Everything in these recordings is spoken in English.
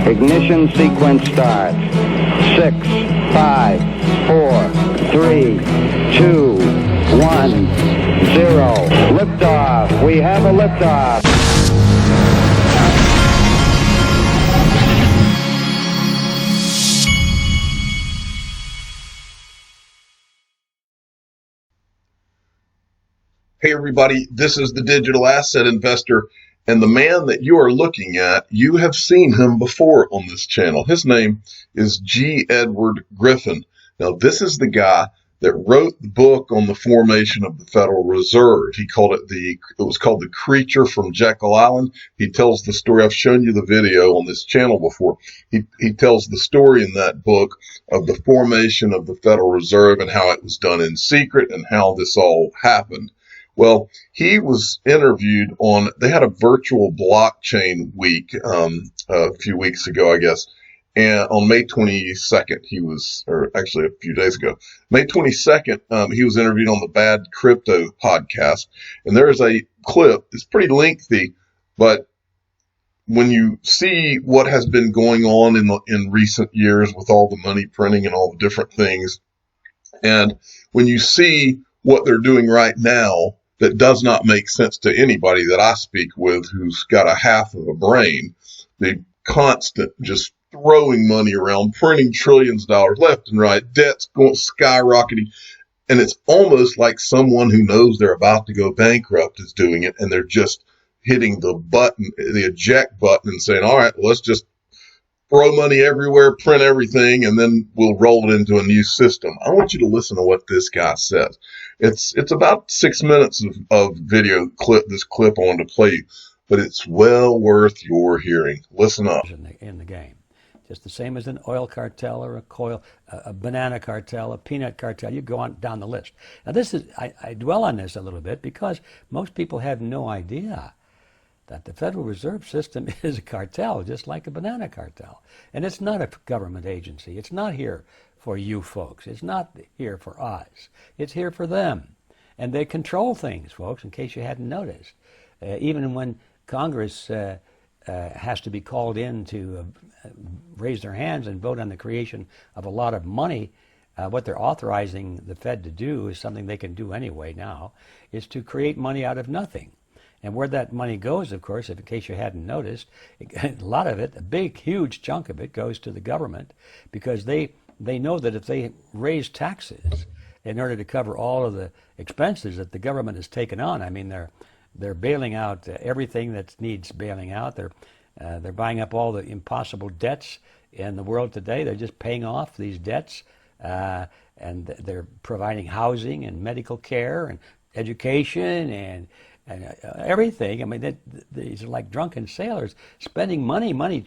Ignition sequence starts. 6, 5, 4, 3, 2, 1, 0. Liftoff. We have a liftoff. Hey everybody, this is the Digital Asset Investor, and the man that you are looking at, you have seen him before on this channel. His name is G. Edward Griffin. Now this is the guy that wrote the book on the formation of the Federal Reserve. It was called The Creature from Jekyll Island. He tells the story. I've shown you the video on this channel before. He tells the story in that book of the formation of the Federal Reserve and how it was done in secret and how this all happened. Well, he was interviewed they had a virtual blockchain week a few weeks ago, I guess. And on May 22nd, or actually a few days ago, May 22nd, he was interviewed on the Bad Crypto podcast. And there is a clip, it's pretty lengthy, but when you see what has been going on in recent years with all the money printing and all the different things, and when you see what they're doing right now, that does not make sense to anybody that I speak with who's got a half of a brain. The constant just throwing money around, printing trillions of dollars left and right, debts going skyrocketing. And it's almost like someone who knows they're about to go bankrupt is doing it, and they're just hitting the button, the eject button, and saying, all right, let's just throw money everywhere, print everything, and then we'll roll it into a new system. I want you to listen to what this guy says. It's about 6 minutes of video clip, this clip I wanted to play, but it's well worth your hearing. Listen up. In the game. Just the same as an oil cartel or a banana cartel, a peanut cartel. You go on down the list. Now I dwell on this a little bit because most people have no idea that the Federal Reserve System is a cartel, just like a banana cartel. And it's not a government agency. It's not here for you folks. It's not here for us. It's here for them. And they control things, folks, in case you hadn't noticed. Even when Congress has to be called in to raise their hands and vote on the creation of a lot of money, what they're authorizing the Fed to do is something they can do anyway now, is to create money out of nothing. And where that money goes, of course, in case you hadn't noticed, a lot of it, a big, huge chunk of it, goes to the government because they know that if they raise taxes in order to cover all of the expenses that the government has taken on, I mean, they're bailing out everything that needs bailing out. They're buying up all the impossible debts in the world today. They're just paying off these debts, and they're providing housing and medical care and education and everything. I mean, these are like drunken sailors spending money.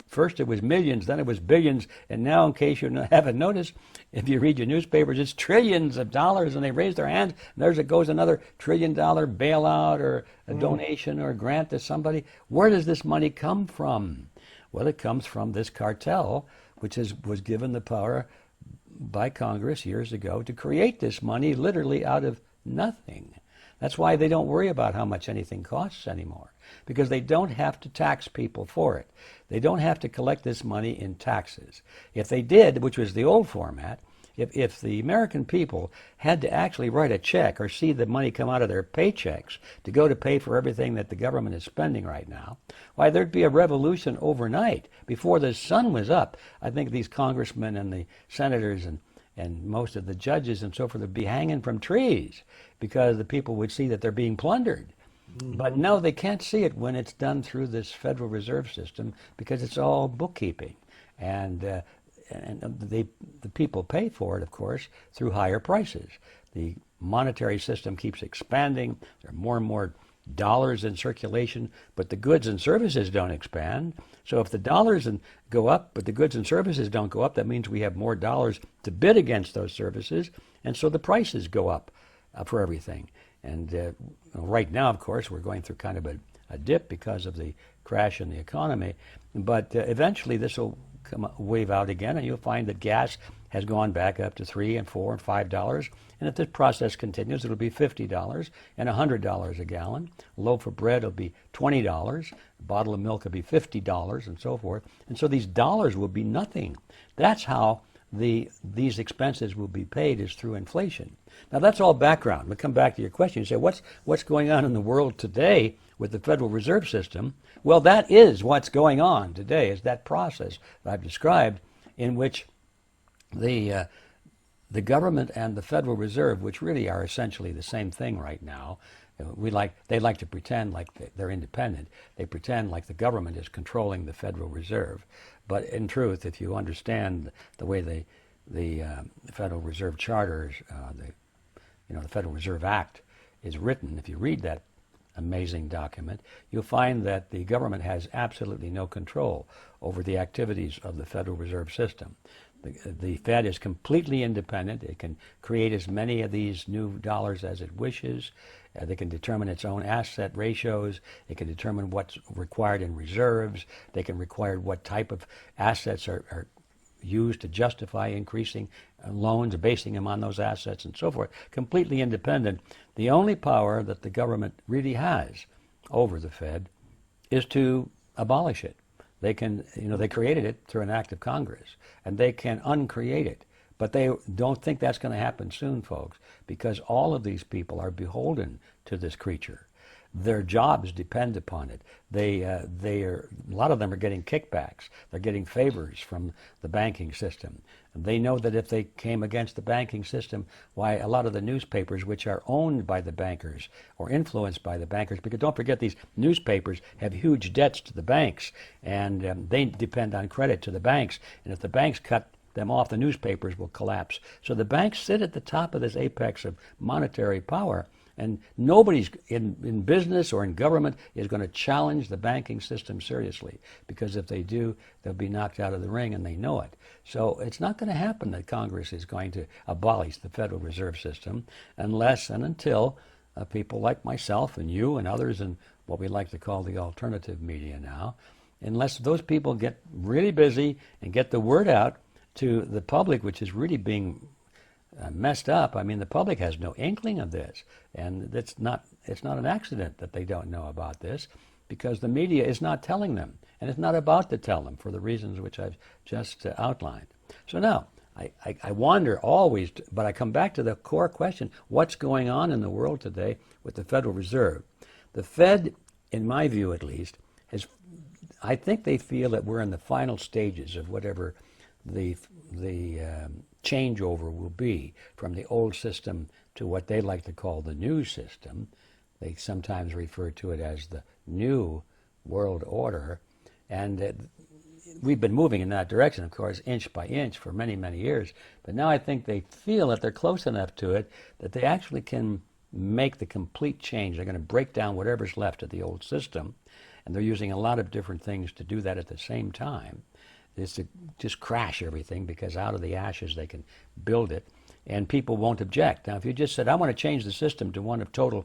First it was millions, then it was billions, and now, in case you haven't noticed, if you read your newspapers, it's trillions of dollars, and they raise their hands, and there's goes another $1 trillion bailout or a donation or a grant to somebody. Where does this money come from? Well, it comes from this cartel, which was given the power by Congress years ago to create this money literally out of nothing. That's why they don't worry about how much anything costs anymore, because they don't have to tax people for it. They don't have to collect this money in taxes. If they did, which was the old format, if the American people had to actually write a check or see the money come out of their paychecks to go to pay for everything that the government is spending right now, why, there'd be a revolution overnight. Before the sun was up, I think these congressmen and the senators and most of the judges and so forth would be hanging from trees because the people would see that they're being plundered. Mm-hmm. But no, they can't see it when it's done through this Federal Reserve System because it's all bookkeeping. And the people pay for it, of course, through higher prices. The monetary system keeps expanding. There are more and more dollars in circulation, but the goods and services don't expand. So if the dollars go up, but the goods and services don't go up, that means we have more dollars to bid against those services, and so the prices go up for everything. And right now, of course, we're going through kind of a dip because of the crash in the economy, but eventually this will wave out again, and you'll find that gas has gone back up to $3 and $4 and $5. And if this process continues, it'll be $50 and $100 a gallon. A loaf of bread will be $20. A bottle of milk will be $50 and so forth. And so these dollars will be nothing. That's how these expenses will be paid, is through inflation. Now that's all background. We'll come back to your question. You say, what's going on in the world today with the Federal Reserve System? Well, that is what's going on today, is that process that I've described, in which the government and the Federal Reserve, which really are essentially the same thing right now, they like to pretend like they're independent. They pretend like the government is controlling the Federal Reserve. But in truth, if you understand the way the Federal Reserve Charter, the Federal Reserve Act is written, if you read that amazing document, you'll find that the government has absolutely no control over the activities of the Federal Reserve System. The Fed is completely independent. It can create as many of these new dollars as it wishes. They can determine its own asset ratios. It can determine what's required in reserves. They can require what type of assets are used to justify increasing loans, basing them on those assets and so forth. Completely independent. The only power that the government really has over the Fed is to abolish it. They can, they created it through an act of Congress, and they can uncreate it. But they don't think that's going to happen soon, folks, because all of these people are beholden to this creature. Their jobs depend upon it. A lot of them are getting kickbacks. They're getting favors from the banking system. And they know that if they came against the banking system, why, a lot of the newspapers, which are owned by the bankers or influenced by the bankers, because don't forget, these newspapers have huge debts to the banks, and they depend on credit to the banks. And if the banks cut them off, the newspapers will collapse. So the banks sit at the top of this apex of monetary power. And nobody's in business or in government is going to challenge the banking system seriously, because if they do, they'll be knocked out of the ring, and they know it. So it's not going to happen that Congress is going to abolish the Federal Reserve System unless and until people like myself and you and others in what we like to call the alternative media now, unless those people get really busy and get the word out to the public, which is really being messed up. I mean, the public has no inkling of this, and it's not an accident that they don't know about this, because the media is not telling them, and it's not about to tell them for the reasons which I've just outlined. So now, I wander always, but I come back to the core question: what's going on in the world today with the Federal Reserve? The Fed, in my view at least, I think they feel that we're in the final stages of whatever the changeover will be from the old system to what they like to call the new system. They sometimes refer to it as the new world order. And we've been moving in that direction, of course, inch by inch for many, many years. But now I think they feel that they're close enough to it that they actually can make the complete change. They're going to break down whatever's left of the old system. And they're using a lot of different things to do that at the same time. Is to just crash everything, because out of the ashes they can build it, and people won't object. Now, if you just said, I want to change the system to one of total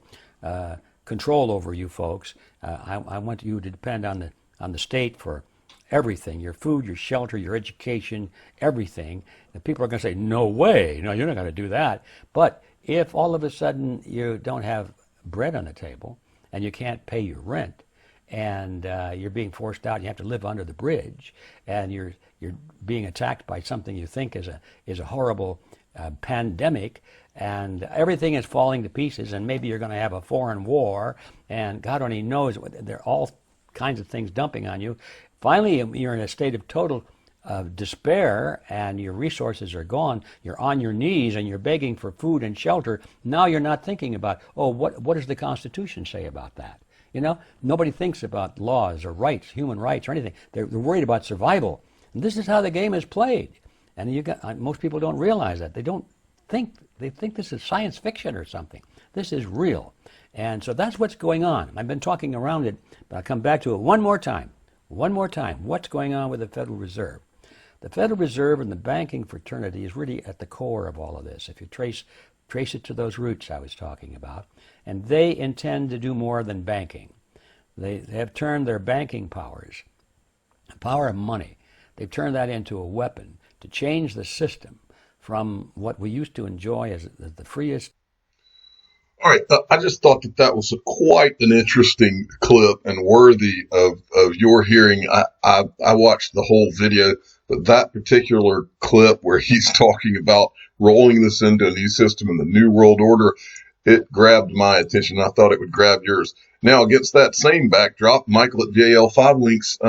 control over you folks, I want you to depend on the state for everything, your food, your shelter, your education, everything, and people are going to say, no way, no, you're not going to do that. But if all of a sudden you don't have bread on the table and you can't pay your rent, and you're being forced out, you have to live under the bridge, and you're being attacked by something you think is a horrible pandemic, and everything is falling to pieces, and maybe you're going to have a foreign war, and God only knows, there are all kinds of things dumping on you. Finally, you're in a state of total despair, and your resources are gone. You're on your knees, and you're begging for food and shelter. Now you're not thinking about, what does the Constitution say about that? Nobody thinks about laws or rights, human rights or anything. They're worried about survival. And this is how the game is played. And most people don't realize that. They think this is science fiction or something. This is real. And so that's what's going on. I've been talking around it, but I'll come back to it one more time. What's going on with the Federal Reserve? The Federal Reserve and the banking fraternity is really at the core of all of this. If you trace it to those roots I was talking about. And they intend to do more than banking. They have turned their banking powers, the power of money, They've turned that into a weapon to change the system from what we used to enjoy as the freest. All right, I just thought that was quite an interesting clip and worthy of your hearing. I watched the whole video, but that particular clip where he's talking about rolling this into a new system in the New World Order, it grabbed my attention. I thought it would grab yours. Now, against that same backdrop, Michael at VAL5 Links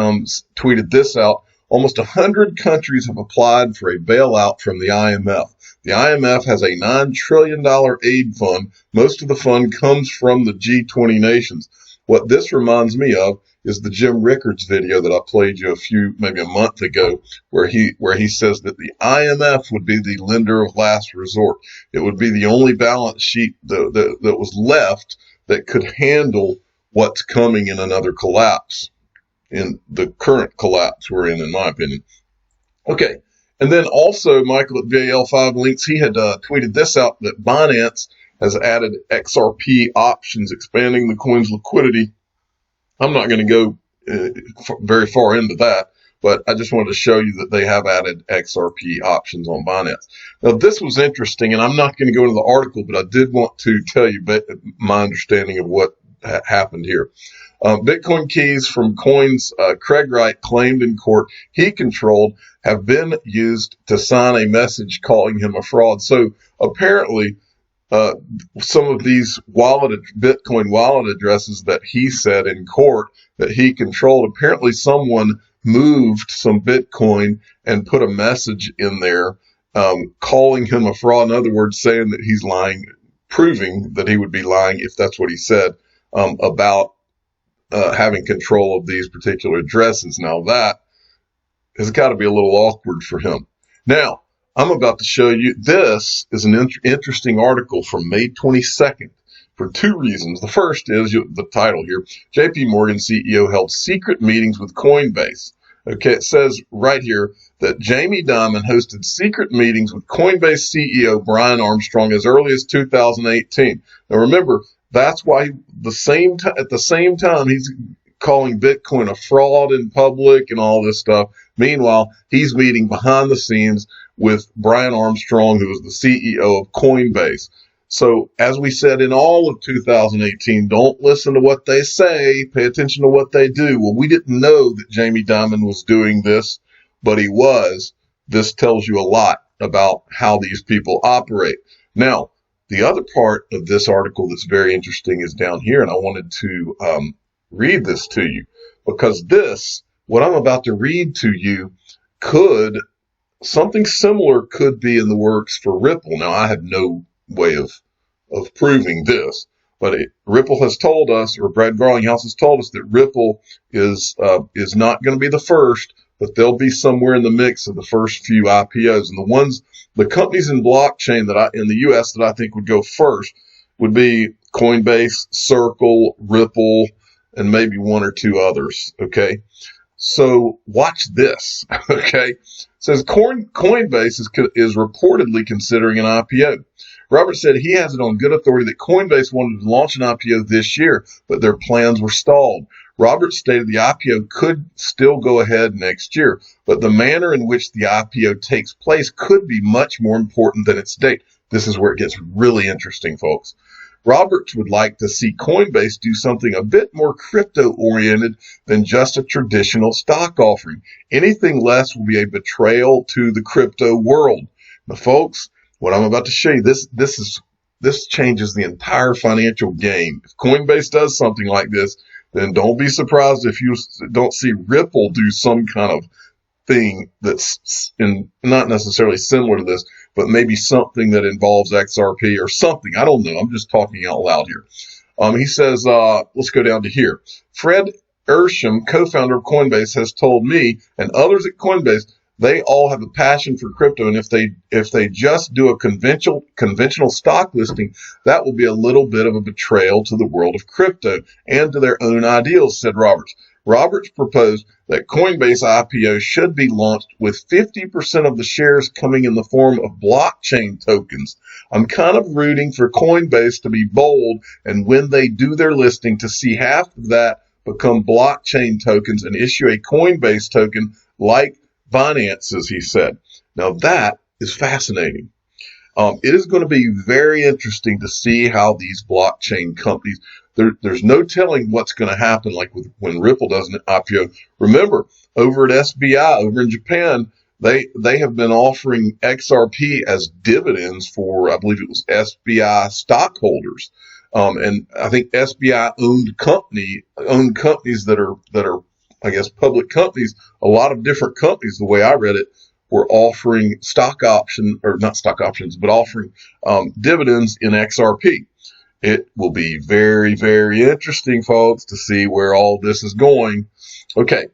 tweeted this out. Almost 100 countries have applied for a bailout from the IMF. The IMF has a $9 trillion aid fund. Most of the fund comes from the G20 nations. What this reminds me of is the Jim Rickards video that I played you maybe a month ago, where he says that the IMF would be the lender of last resort. It would be the only balance sheet that was left that could handle what's coming in another collapse, in the current collapse we're in my opinion. Okay. And then also Michael at VAL5 Links, he had tweeted this out, that Binance has added XRP options, expanding the coin's liquidity. I'm not going to go very far into that, but I just wanted to show you that they have added XRP options on Binance. Now, this was interesting, and I'm not going to go into the article, but I did want to tell you my understanding of what happened here. Bitcoin keys from Coin's Craig Wright claimed in court he controlled have been used to sign a message calling him a fraud. So apparently, some of these Bitcoin wallet addresses that he said in court that he controlled, apparently someone moved some Bitcoin and put a message in there calling him a fraud. In other words, saying that he's lying, proving that he would be lying if that's what he said about having control of these particular addresses. Now that has got to be a little awkward for him. Now, I'm about to show you, this is an interesting article from May 22nd for two reasons. The first is the title here, JP Morgan CEO held secret meetings with Coinbase. Okay, it says right here that Jamie Dimon hosted secret meetings with Coinbase CEO Brian Armstrong as early as 2018. Now remember, that's why at the same time he's calling Bitcoin a fraud in public and all this stuff. Meanwhile, he's meeting behind the scenes with Brian Armstrong, who is the CEO of Coinbase. So as we said in all of 2018, don't listen to what they say, pay attention to what they do. Well, we didn't know that Jamie Dimon was doing this, but he was. This tells you a lot about how these people operate. Now, the other part of this article that's very interesting is down here, and I wanted to read this to you, because what I'm about to read to you, something similar could be in the works for Ripple. Now, I have no way of proving this, but Ripple has told us, or Brad Garlinghouse has told us, that Ripple is not going to be the first, but they'll be somewhere in the mix of the first few IPOs. And the companies in blockchain in the U.S. that I think would go first would be Coinbase, Circle, Ripple, and maybe one or two others. Okay. So watch this. Okay. It says Coinbase is reportedly considering an IPO. Robert said he has it on good authority that Coinbase wanted to launch an IPO this year, but their plans were stalled. Robert stated the IPO could still go ahead next year, but the manner in which the IPO takes place could be much more important than its date. This is where it gets really interesting, folks. Roberts would like to see Coinbase do something a bit more crypto-oriented than just a traditional stock offering. Anything less will be a betrayal to the crypto world. Now, folks, what I'm about to show you, this changes the entire financial game. If Coinbase does something like this, then don't be surprised if you don't see Ripple do some kind of thing that's not necessarily similar to this, but maybe something that involves XRP or something. I don't know. I'm just talking out loud here. He says, let's go down to here. Fred Ersham, co-founder of Coinbase, has told me and others at Coinbase they all have a passion for crypto, and if they just do a conventional stock listing, that will be a little bit of a betrayal to the world of crypto and to their own ideals, said Roberts. Roberts proposed that Coinbase IPO should be launched with 50% of the shares coming in the form of blockchain tokens. I'm kind of rooting for Coinbase to be bold, and when they do their listing, to see half of that become blockchain tokens and issue a Coinbase token like finances, he said. Now that is fascinating. It is going to be very interesting to see how these blockchain companies, there's no telling what's going to happen, like when Ripple does an IPO. Remember, over at SBI, over in Japan, they have been offering XRP as dividends for, I believe it was SBI stockholders. And I think SBI owned companies that are, I guess, public companies. A lot of different companies, the way I read it, were offering not stock options, but offering dividends in XRP. It will be very, very interesting, folks, to see where all this is going. Okay.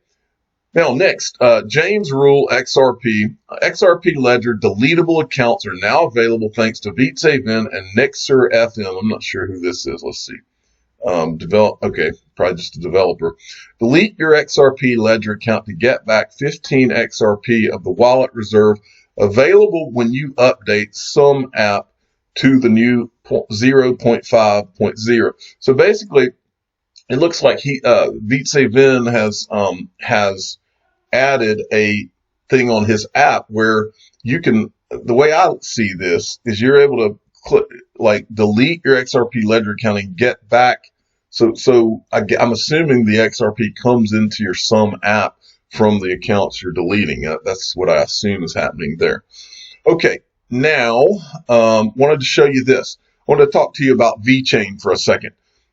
Now, next, James Rule XRP. XRP Ledger deletable accounts are now available thanks to Vitzavin and Nixer FM. I'm not sure who this is. Let's see. Okay, probably just a developer. Delete your XRP Ledger account to get back 15 XRP of the wallet reserve, available when you update some app to the new 0.5.0. So basically, it looks like Vitzavin has added a thing on his app where you can. The way I see this is you're able to delete your XRP Ledger account and get back. So I'm assuming the XRP comes into your Sum app from the accounts you're deleting. That's what I assume is happening there. Okay, now wanted to show you this. I wanted to talk to you about VeChain for a second.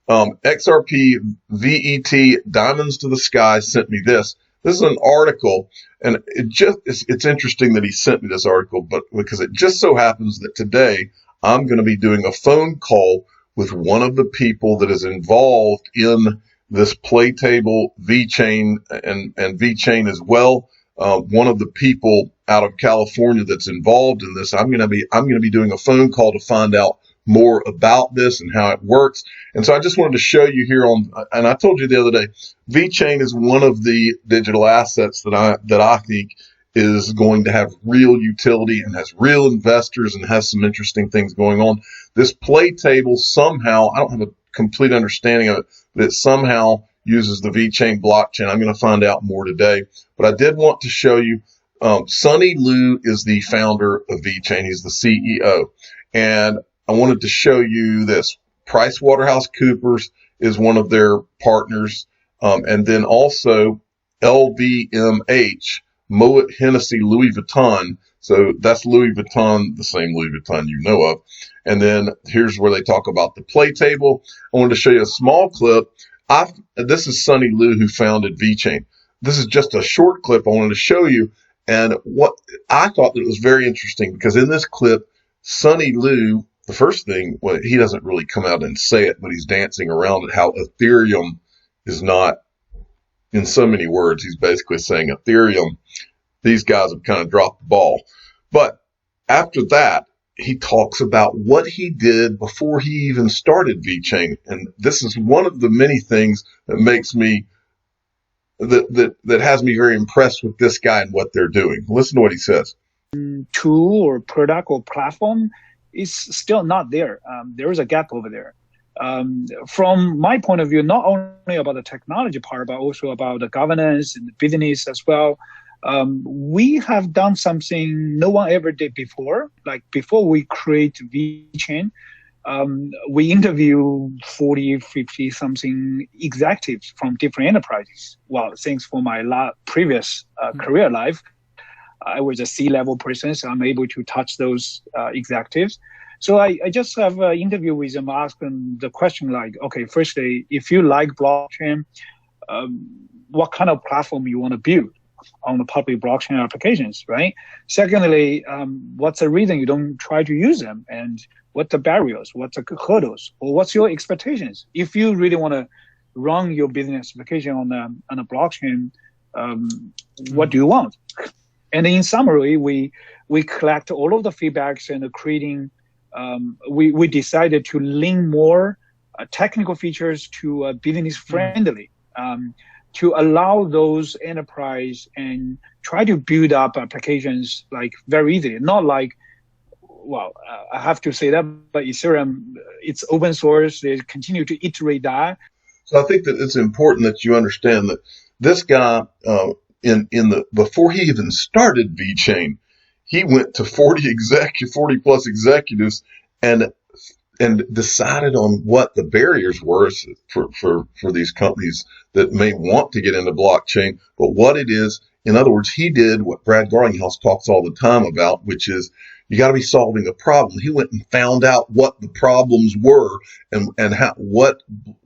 XRP VET Diamonds to the Sky sent me this. This is an article, and it's interesting that he sent me this article, but because it just so happens that today I'm going to be doing a phone call with one of the people that is involved in this play table VeChain and VeChain as well. One of the people out of California that's involved in this. I'm going to be doing a phone call to find out more about this and how it works. And so I just wanted to show you here and I told you the other day, VeChain is one of the digital assets that I think is going to have real utility and has real investors and has some interesting things going on. This play table somehow, I don't have a complete understanding of it, but it somehow uses the VeChain blockchain. I'm going to find out more today, but I did want to show you, Sonny Liu is the founder of VeChain. He's the CEO. And I wanted to show you this. PricewaterhouseCoopers is one of their partners. And then also LVMH, Moet Hennessy Louis Vuitton. So that's Louis Vuitton, the same Louis Vuitton you know of. And then here's where they talk about the play table. I wanted to show you a small clip. This is Sonny Liu who founded VeChain. This is just a short clip I wanted to show you. And what I thought that was very interesting, because in this clip, Sonny Liu, the first thing, well, he doesn't really come out and say it, but he's dancing around it, how Ethereum is not, in so many words, he's basically saying Ethereum, these guys have kind of dropped the ball. But after that, he talks about what he did before he even started VeChain. And this is one of the many things that makes me, that has me very impressed with this guy and what they're doing. Listen to what he says. Tool or product or platform is still not there. There is a gap over there. From my point of view, not only about the technology part, but also about the governance and the business as well. We have done something no one ever did before. Like before we create VeChain, we interview 40, 50 something executives from different enterprises. Well, thanks for my previous career life, I was a C-level person, so I'm able to touch those executives. So I just have an interview with them, ask them the question like, okay, firstly, if you like blockchain, what kind of platform you want to build on the public blockchain applications, right? Secondly, what's the reason you don't try to use them? And what the barriers, what's the hurdles, or what's your expectations? If you really want to run your business application on a blockchain, what do you want? And in summary, we collect all of the feedbacks and creating, we decided to lean more technical features to business friendly, to allow those enterprise and try to build up applications like very easily, not like, well, I have to say that, but Ethereum, it's open source. They continue to iterate that. So I think that it's important that you understand that this guy, before he even started VeChain, he went to 40 plus executives and decided on what the barriers were for these companies that may want to get into blockchain, but what it is. In other words, he did what Brad Garlinghouse talks all the time about, which is you got to be solving a problem. He went and found out what the problems were and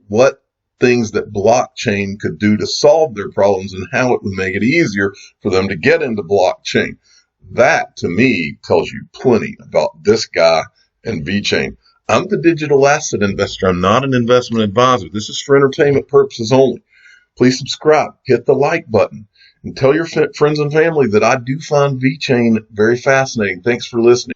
what things that blockchain could do to solve their problems and how it would make it easier for them to get into blockchain. That, to me, tells you plenty about this guy and VeChain. I'm the digital asset investor. I'm not an investment advisor. This is for entertainment purposes only. Please subscribe, hit the like button, and tell your friends and family that I do find VeChain very fascinating. Thanks for listening.